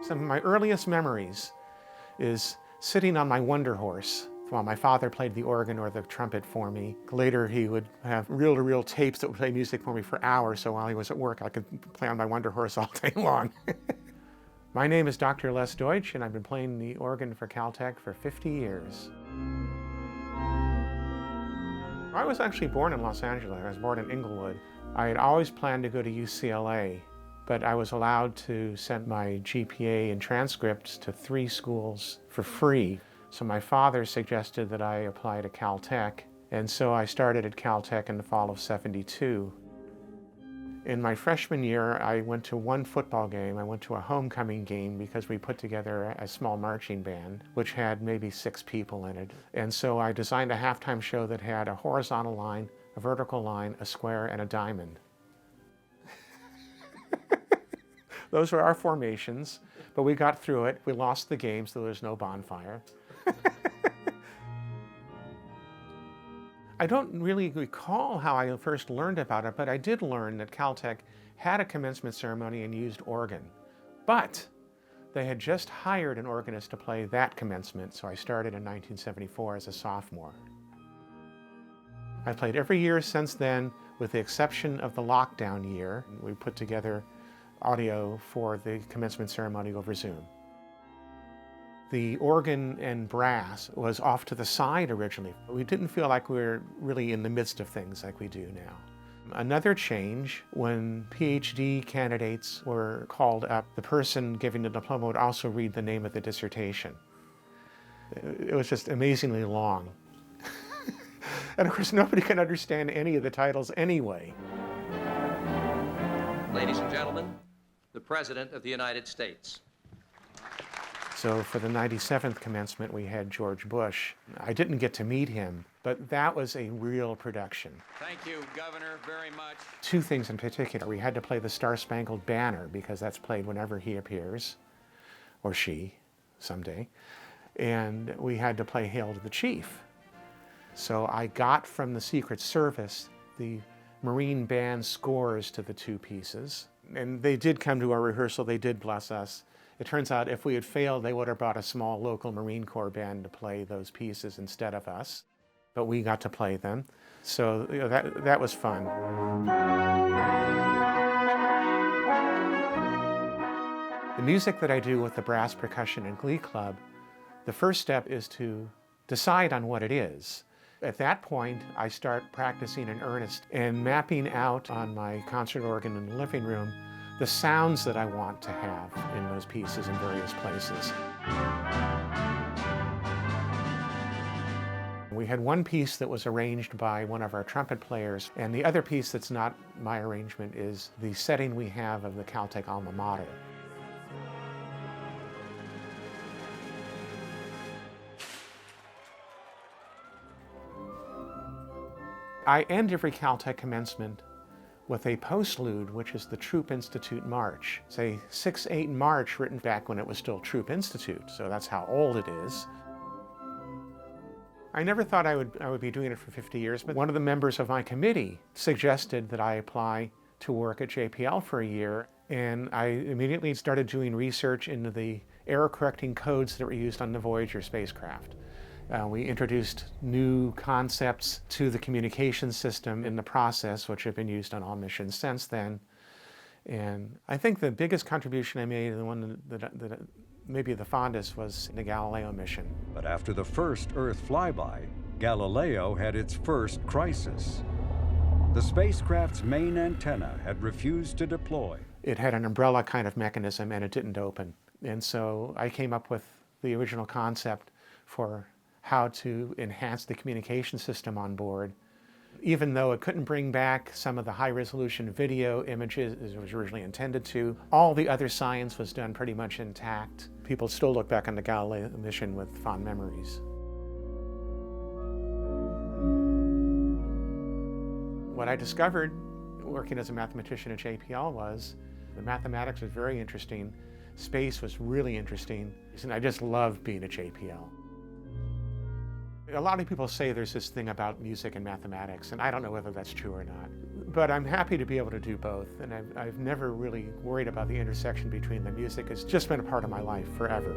Some of my earliest memories is sitting on my Wonder Horse while my father played the organ or the trumpet for me. Later he would have reel-to-reel tapes that would play music for me for hours, so while he was at work I could play on my Wonder Horse all day long. My name is Dr. Les Deutsch, and I've been playing the organ for Caltech for 50 years. I was actually born in Los Angeles. I was born in Inglewood. I had always planned to go to UCLA, but I was allowed to send my GPA and transcripts to 3 schools for free. So my father suggested that I apply to Caltech, and so I started at Caltech in the fall of '72. In my freshman year, I went to one football game. I went to a homecoming game because we put together a small marching band, which had maybe 6 people in it. And so I designed a halftime show that had a horizontal line, a vertical line, a square, and a diamond. Those were our formations, but we got through it. We lost the game, so there was no bonfire. I don't really recall how I first learned about it, but I did learn that Caltech had a commencement ceremony and used organ. But they had just hired an organist to play that commencement, so I started in 1974 as a sophomore. I've played every year since then, with the exception of the lockdown year. We put together audio for the commencement ceremony over Zoom. The organ and brass was off to the side originally. We didn't feel like we were really in the midst of things like we do now. Another change, when PhD candidates were called up, the person giving the diploma would also read the name of the dissertation. It was just amazingly long. And of course, nobody can understand any of the titles anyway. Ladies and gentlemen, the President of the United States. So for the 97th commencement, we had George Bush. I didn't get to meet him, but that was a real production. Thank you, Governor, very much. 2 things in particular. We had to play the Star-Spangled Banner because that's played whenever he appears, or she, someday. And we had to play Hail to the Chief. So I got from the Secret Service the Marine Band scores to the 2 pieces. And they did come to our rehearsal, they did bless us. It turns out if we had failed, they would have brought a small local Marine Corps band to play those pieces instead of us. But we got to play them. So that was fun. The music that I do with the brass percussion and glee club, the first step is to decide on what it is. At that point, I start practicing in earnest and mapping out on my concert organ in the living room the sounds that I want to have in those pieces in various places. We had one piece that was arranged by one of our trumpet players, and the other piece that's not my arrangement is the setting we have of the Caltech alma mater. I end every Caltech commencement with a postlude, which is the Troop Institute March. It's a 6/8 march written back when it was still Troop Institute, so that's how old it is. I never thought I would be doing it for 50 years, but one of the members of my committee suggested that I apply to work at JPL for a year, and I immediately started doing research into the error-correcting codes that were used on the Voyager spacecraft. We introduced new concepts to the communication system in the process, which have been used on all missions since then. And I think the biggest contribution I made, and the one that maybe the fondest, was the Galileo mission. But after the first Earth flyby, Galileo had its first crisis. The spacecraft's main antenna had refused to deploy. It had an umbrella kind of mechanism and it didn't open. And so I came up with the original concept for how to enhance the communication system on board. Even though it couldn't bring back some of the high-resolution video images as it was originally intended to, all the other science was done pretty much intact. People still look back on the Galileo mission with fond memories. What I discovered working as a mathematician at JPL was the mathematics was very interesting, space was really interesting, and I just loved being at JPL. A lot of people say there's this thing about music and mathematics, and I don't know whether that's true or not. But I'm happy to be able to do both, and I've never really worried about the intersection between the music. It's just been a part of my life forever.